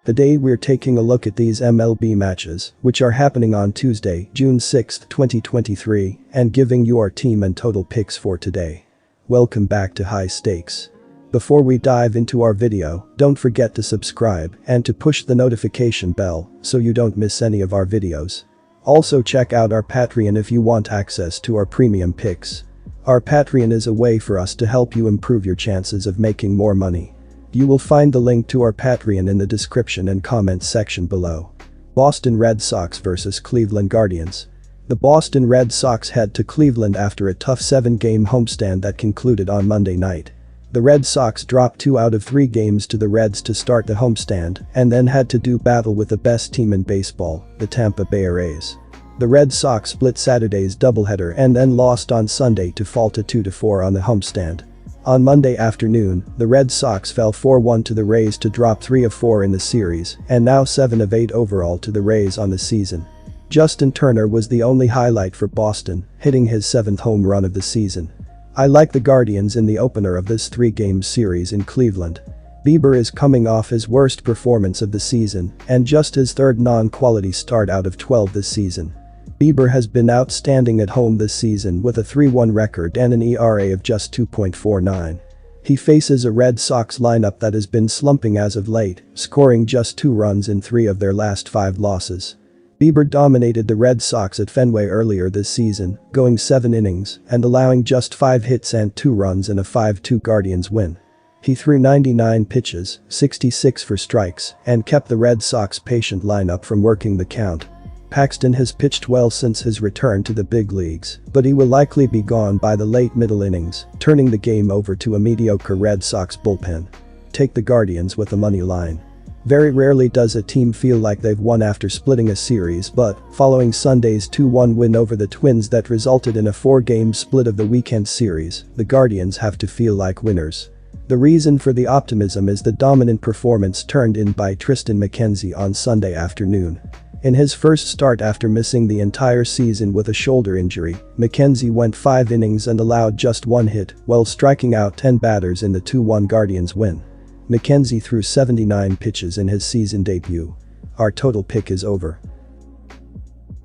Today we're taking a look at these MLB matches, which are happening on Tuesday, June 6, 2023, and giving you our team and total picks for today. Welcome back to High Stakes. Before we dive into our video, don't forget to subscribe and to push the notification bell so you don't miss any of our videos. Also check out our Patreon if you want access to our premium picks. Our Patreon is a way for us to help you improve your chances of making more money. You will find the link to our Patreon in the description and comments section below. Boston Red Sox vs Cleveland Guardians. The Boston Red Sox head to Cleveland after a tough 7-game homestand that concluded on Monday night. The Red Sox dropped 2 out of 3 games to the Reds to start the homestand and then had to do battle with the best team in baseball, the Tampa Bay Rays. The Red Sox split Saturday's doubleheader and then lost on Sunday to fall to 2-4 on the homestand. On Monday afternoon, the Red Sox fell 4-1 to the Rays to drop 3 of 4 in the series and now 7 of 8 overall to the Rays on the season. Justin Turner was the only highlight for Boston, hitting his 7th home run of the season. I like the Guardians in the opener of this 3-game series in Cleveland. Bieber is coming off his worst performance of the season and just his 3rd non-quality start out of 12 this season. Bieber has been outstanding at home this season with a 3-1 record and an ERA of just 2.49. He faces a Red Sox lineup that has been slumping as of late, scoring just 2 runs in 3 of their last 5 losses. Bieber dominated the Red Sox at Fenway earlier this season, going 7 innings and allowing just 5 hits and 2 runs in a 5-2 Guardians win. He threw 99 pitches, 66 for strikes, and kept the Red Sox patient lineup from working the count. Paxton has pitched well since his return to the big leagues, but he will likely be gone by the late middle innings, turning the game over to a mediocre Red Sox bullpen. Take the Guardians with the money line. Very rarely does a team feel like they've won after splitting a series, but following Sunday's 2-1 win over the Twins that resulted in a 4-game split of the weekend series, the Guardians have to feel like winners. The reason for the optimism is the dominant performance turned in by Triston McKenzie on Sunday afternoon. In his first start after missing the entire season with a shoulder injury, McKenzie went 5 innings and allowed just 1 hit while striking out 10 batters in the 2-1 Guardians win. McKenzie threw 79 pitches in his season debut. Our total pick is over.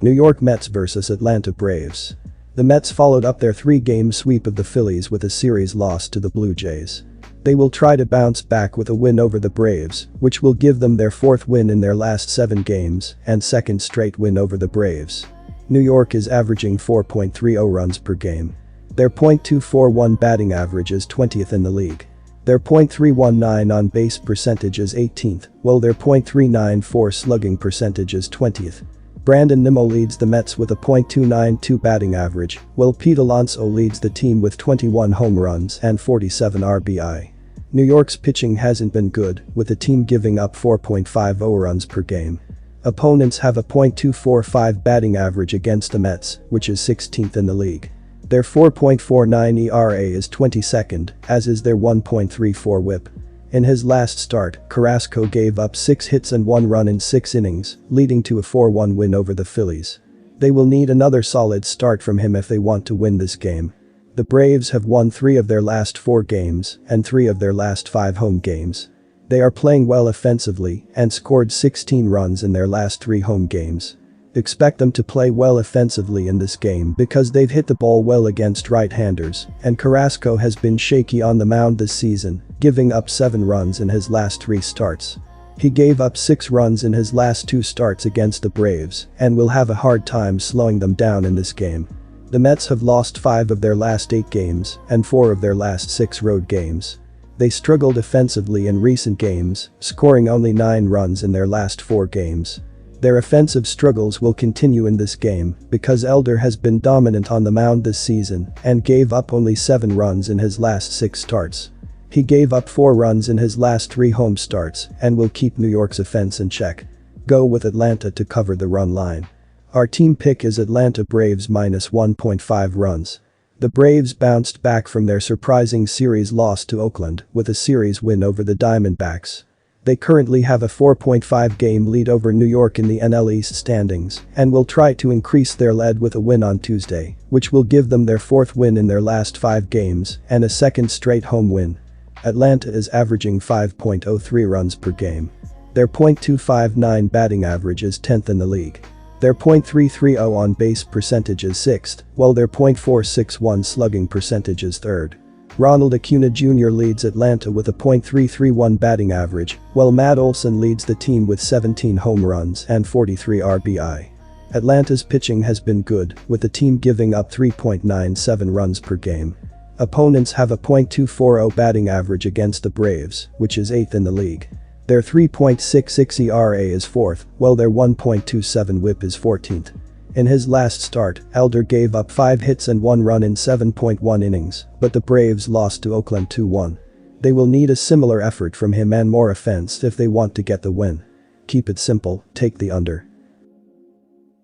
New York Mets vs Atlanta Braves. The Mets followed up their 3-game sweep of the Phillies with a series loss to the Blue Jays. They will try to bounce back with a win over the Braves, which will give them their 4th win in their last 7 games and 2nd straight win over the Braves. New York is averaging 4.30 runs per game. Their .241 batting average is 20th in the league. Their .319 on base percentage is 18th, while their .394 slugging percentage is 20th. Brandon Nimmo leads the Mets with a .292 batting average, while Pete Alonso leads the team with 21 home runs and 47 RBI. New York's pitching hasn't been good, with the team giving up 4.50 runs per game. Opponents have a .245 batting average against the Mets, which is 16th in the league. Their 4.49 ERA is 22nd, as is their 1.34 WHIP. In his last start, Carrasco gave up 6 hits and 1 run in 6 innings, leading to a 4-1 win over the Phillies. They will need another solid start from him if they want to win this game. The Braves have won 3 of their last 4 games and 3 of their last 5 home games. They are playing well offensively and scored 16 runs in their last 3 home games. Expect them to play well offensively in this game because they've hit the ball well against right-handers, and Carrasco has been shaky on the mound this season, giving up 7 runs in his last 3 starts. He gave up 6 runs in his last 2 starts against the Braves and will have a hard time slowing them down in this game. The Mets have lost 5 of their last 8 games and 4 of their last 6 road games. They struggled offensively in recent games, scoring only 9 runs in their last 4 games. Their offensive struggles will continue in this game because Elder has been dominant on the mound this season and gave up only 7 runs in his last 6 starts. He gave up 4 runs in his last 3 home starts and will keep New York's offense in check. Go with Atlanta to cover the run line. Our team pick is Atlanta Braves minus 1.5 runs. The Braves bounced back from their surprising series loss to Oakland with a series win over the Diamondbacks. They currently have a 4.5-game lead over New York in the NL East standings and will try to increase their lead with a win on Tuesday, which will give them their 4th win in their last 5 games and a 2nd straight home win. Atlanta is averaging 5.03 runs per game. Their .259 batting average is 10th in the league. Their .330 on-base percentage is 6th, while their .461 slugging percentage is 3rd. Ronald Acuna Jr. leads Atlanta with a .331 batting average, while Matt Olson leads the team with 17 home runs and 43 RBI. Atlanta's pitching has been good, with the team giving up 3.97 runs per game. Opponents have a .240 batting average against the Braves, which is 8th in the league. Their 3.66 ERA is 4th, while their 1.27 WHIP is 14th. In his last start, Elder gave up 5 hits and 1 run in 7.1 innings, but the Braves lost to Oakland 2-1. They will need a similar effort from him and more offense if they want to get the win. Keep it simple, take the under.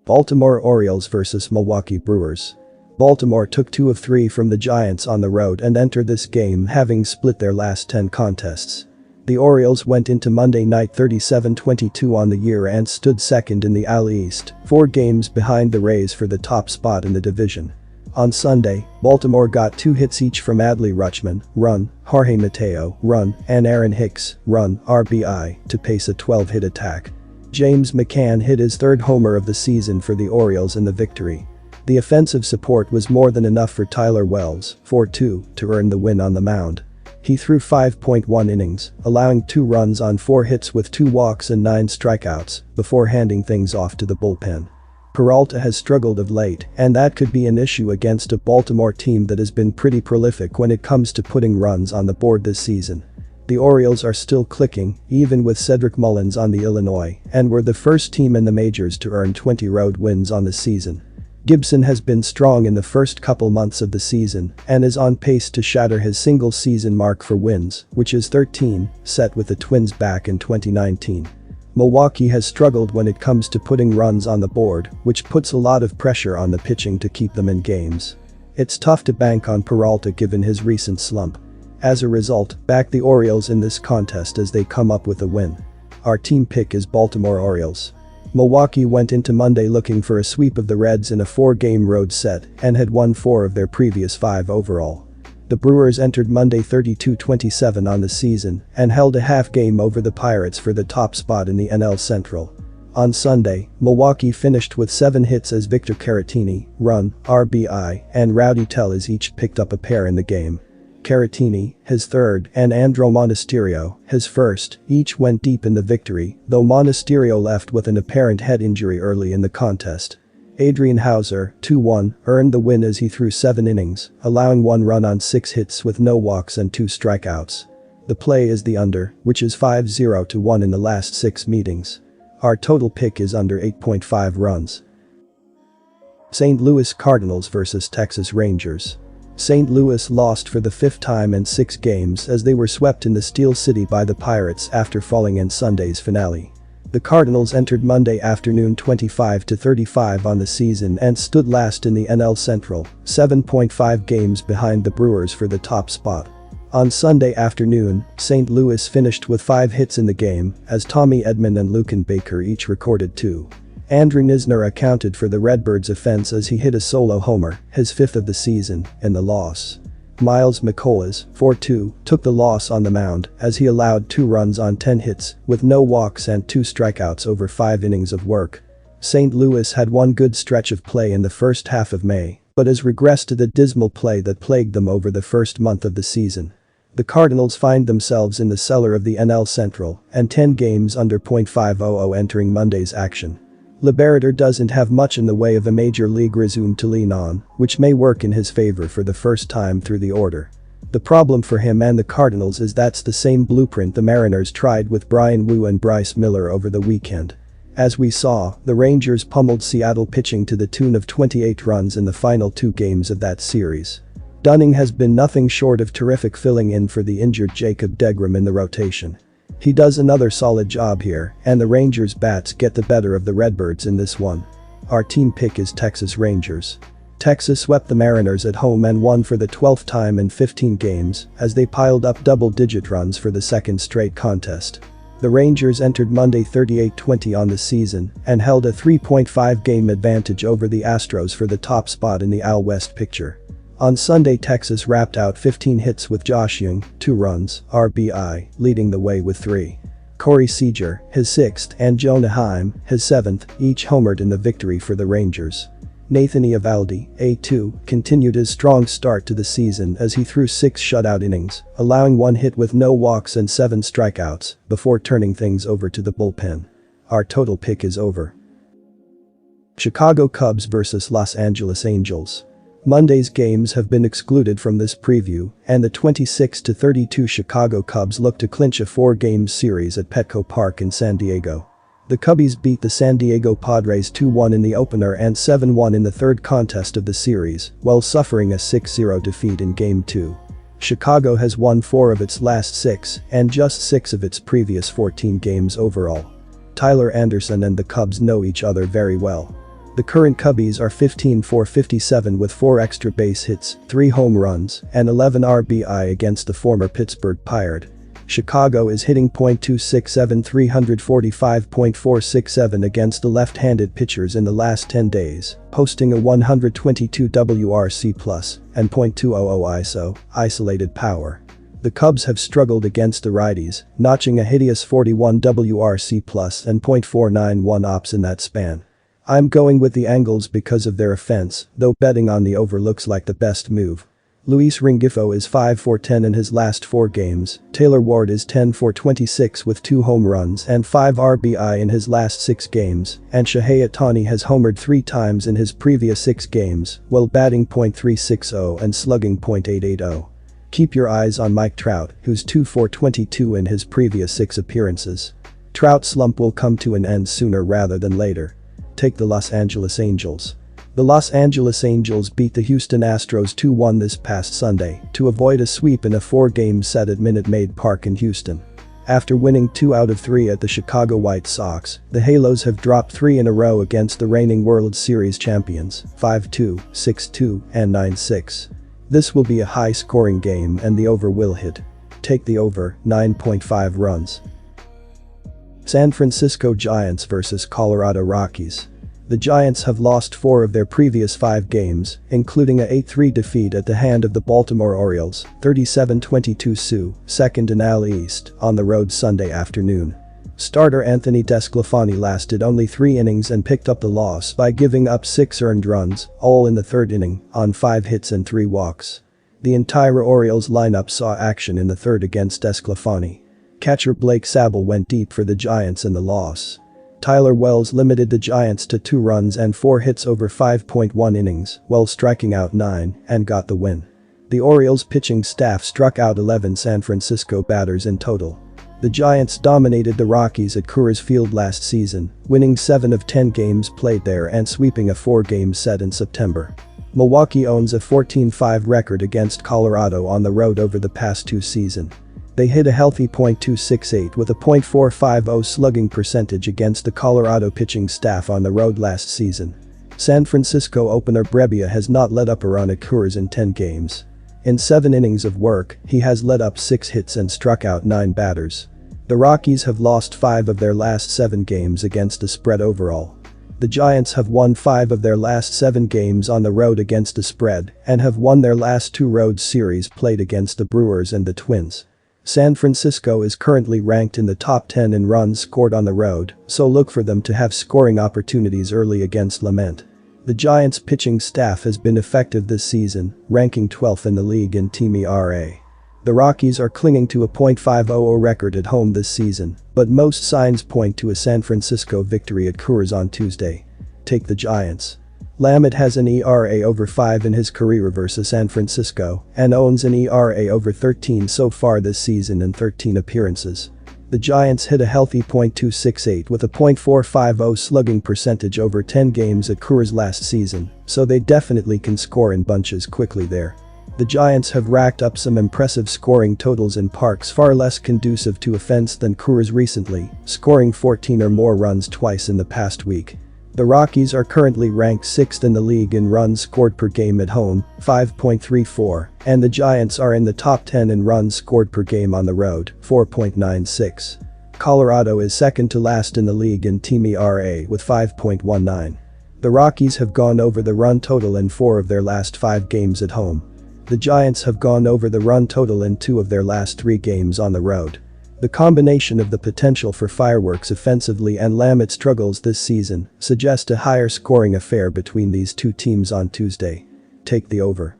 Baltimore Orioles vs Milwaukee Brewers. Baltimore took 2 of 3 from the Giants on the road and entered this game having split their last 10 contests. The Orioles went into Monday night 37-22 on the year and stood second in the AL East, 4 games behind the Rays for the top spot in the division. On Sunday, Baltimore got 2 hits each from Adley Rutschman, run, Jorge Mateo, run, and Aaron Hicks, run, RBI, to pace a 12-hit attack. James McCann hit his 3rd homer of the season for the Orioles in the victory. The offensive support was more than enough for Tyler Wells, 4-2, to earn the win on the mound. He threw 5.1 innings, allowing 2 runs on 4 hits with 2 walks and 9 strikeouts, before handing things off to the bullpen. Peralta has struggled of late, and that could be an issue against a Baltimore team that has been pretty prolific when it comes to putting runs on the board this season. The Orioles are still clicking, even with Cedric Mullins on the Illinois, and were the first team in the majors to earn 20 road wins on the season. Gibson has been strong in the first couple months of the season and is on pace to shatter his single-season mark for wins, which is 13, set with the Twins back in 2019. Milwaukee has struggled when it comes to putting runs on the board, which puts a lot of pressure on the pitching to keep them in games. It's tough to bank on Peralta given his recent slump. As a result, back the Orioles in this contest as they come up with a win. Our team pick is Baltimore Orioles. Milwaukee went into Monday looking for a sweep of the Reds in a 4-game road set and had won 4 of their previous 5 overall. The Brewers entered Monday 32-27 on the season and held a half game over the Pirates for the top spot in the NL Central. On Sunday, Milwaukee finished with 7 hits as Victor Caratini, run, RBI, and Rowdy Tellez each picked up a pair in the game. Caratini, his 3rd, and Andro Monasterio, his 1st, each went deep in the victory, though Monasterio left with an apparent head injury early in the contest. Adrian Hauser, 2-1, earned the win as he threw 7 innings, allowing 1 run on 6 hits with no walks and 2 strikeouts. The play is the under, which is 5-0-1 in the last 6 meetings. Our total pick is under 8.5 runs. St. Louis Cardinals vs Texas Rangers. St. Louis lost for the 5th time in 6 games as they were swept in the Steel City by the Pirates after falling in Sunday's finale. The Cardinals entered Monday afternoon 25-35 on the season and stood last in the NL Central, 7.5 games behind the Brewers for the top spot. On Sunday afternoon, St. Louis finished with 5 hits in the game as Tommy Edman and Lucan Baker each recorded 2. Andrew Knizner accounted for the Redbirds' offense as he hit a solo homer, his 5th of the season, in the loss. Miles McCollough, 4-2, took the loss on the mound as he allowed 2 runs on 10 hits, with no walks and 2 strikeouts over 5 innings of work. St. Louis had one good stretch of play in the first half of May, but has regressed to the dismal play that plagued them over the first month of the season. The Cardinals find themselves in the cellar of the NL Central and 10 games under .500 entering Monday's action. Liberatore doesn't have much in the way of a major league resume to lean on, which may work in his favor for the first time through the order. The problem for him and the Cardinals is that's the same blueprint the Mariners tried with Bryan Woo and Bryce Miller over the weekend. As we saw, the Rangers pummeled Seattle pitching to the tune of 28 runs in the final 2 games of that series. Dunning has been nothing short of terrific filling in for the injured Jacob deGrom in the rotation. He does another solid job here, and the Rangers' bats get the better of the Redbirds in this one. Our team pick is Texas Rangers. Texas swept the Mariners at home and won for the 12th time in 15 games as they piled up double-digit runs for the 2nd straight contest. The Rangers entered Monday 38-20 on the season and held a 3.5-game advantage over the Astros for the top spot in the AL West picture. On Sunday, Texas wrapped out 15 hits with Josh Jung, 2 runs, RBI, leading the way with 3. Corey Seager, his 6th, and Jonah Heim, his 7th, each homered in the victory for the Rangers. Nathan Eovaldi, A2, continued his strong start to the season as he threw 6 shutout innings, allowing 1 hit with no walks and 7 strikeouts, before turning things over to the bullpen. Our total pick is over. Chicago Cubs vs Los Angeles Angels. Monday's games have been excluded from this preview, and the 26-32 Chicago Cubs look to clinch a 4-game series at Petco Park in San Diego. The Cubbies beat the San Diego Padres 2-1 in the opener and 7-1 in the third contest of the series, while suffering a 6-0 defeat in Game 2. Chicago has won 4 of its last 6 and just 6 of its previous 14 games overall. Tyler Anderson and the Cubs know each other very well. The current Cubbies are 15-for-57 with 4 extra base hits, 3 home runs, and 11 RBI against the former Pittsburgh Pirate. Chicago is hitting .267 345.467 against the left-handed pitchers in the last 10 days, posting a 122 WRC+ and .200 ISO, isolated power. The Cubs have struggled against the righties, notching a hideous 41 WRC+ and .491 OPS in that span. I'm going with the Angles because of their offense, though betting on the over looks like the best move. Luis Rengifo is 5-for-10 in his last 4 games, Taylor Ward is 10-for-26 with 2 home runs and 5 RBI in his last 6 games, and Shohei Ohtani has homered 3 times in his previous 6 games, while batting .360 and slugging .880. Keep your eyes on Mike Trout, who's 2-for-22 in his previous 6 appearances. Trout's slump will come to an end sooner rather than later. Take the Los Angeles Angels. The Los Angeles Angels beat the Houston Astros 2-1 this past Sunday to avoid a sweep in a 4-game set at Minute Maid Park in Houston. After winning 2 out of 3 at the Chicago White Sox, the Halos have dropped 3 in a row against the reigning World Series champions, 5-2, 6-2, and 9-6. This will be a high-scoring game and the over will hit. Take the over, 9.5 runs. San Francisco Giants vs Colorado Rockies. The Giants have lost 4 of their previous 5 games, including a 8-3 defeat at the hand of the Baltimore Orioles, 37-22 Sioux, 2nd in AL East, on the road Sunday afternoon. Starter Anthony DeSclafani lasted only 3 innings and picked up the loss by giving up 6 earned runs, all in the 3rd inning, on 5 hits and 3 walks. The entire Orioles lineup saw action in the 3rd against DeSclafani. Catcher Blake Sabol went deep for the Giants in the loss. Tyler Wells limited the Giants to 2 runs and 4 hits over 5.1 innings, while striking out 9, and got the win. The Orioles pitching staff struck out 11 San Francisco batters in total. The Giants dominated the Rockies at Coors Field last season, winning 7 of 10 games played there and sweeping a 4-game set in September. Milwaukee owns a 14-5 record against Colorado on the road over the past 2 seasons. They hit a healthy .268 with a .450 slugging percentage against the Colorado pitching staff on the road last season. San Francisco opener Brebbia has not let up a run at Coors in 10 games. In 7 innings of work, he has let up 6 hits and struck out 9 batters. The Rockies have lost 5 of their last 7 games against the spread overall. The Giants have won 5 of their last 7 games on the road against the spread and have won their last 2 road series played against the Brewers and the Twins. San Francisco is currently ranked in the top 10 in runs scored on the road, so look for them to have scoring opportunities early against Lament. The Giants' pitching staff has been effective this season, ranking 12th in the league in team ERA. The Rockies are clinging to a .500 record at home this season, but most signs point to a San Francisco victory at Coors on Tuesday. Take the Giants. Lamet has an ERA over 5 in his career versus San Francisco and owns an ERA over 13 so far this season in 13 appearances. The Giants hit a healthy .268 with a .450 slugging percentage over 10 games at Coors last season, so they definitely can score in bunches quickly there. The Giants have racked up some impressive scoring totals in parks far less conducive to offense than Coors recently, scoring 14 or more runs twice in the past week. The Rockies are currently ranked 6th in the league in runs scored per game at home, 5.34, and the Giants are in the top 10 in runs scored per game on the road, 4.96. Colorado is second to last in the league in team ERA with 5.19. The Rockies have gone over the run total in 4 of their last 5 games at home. The Giants have gone over the run total in 2 of their last 3 games on the road. The combination of the potential for fireworks offensively and Lamet's struggles this season suggest a higher scoring affair between these two teams on Tuesday. Take the over.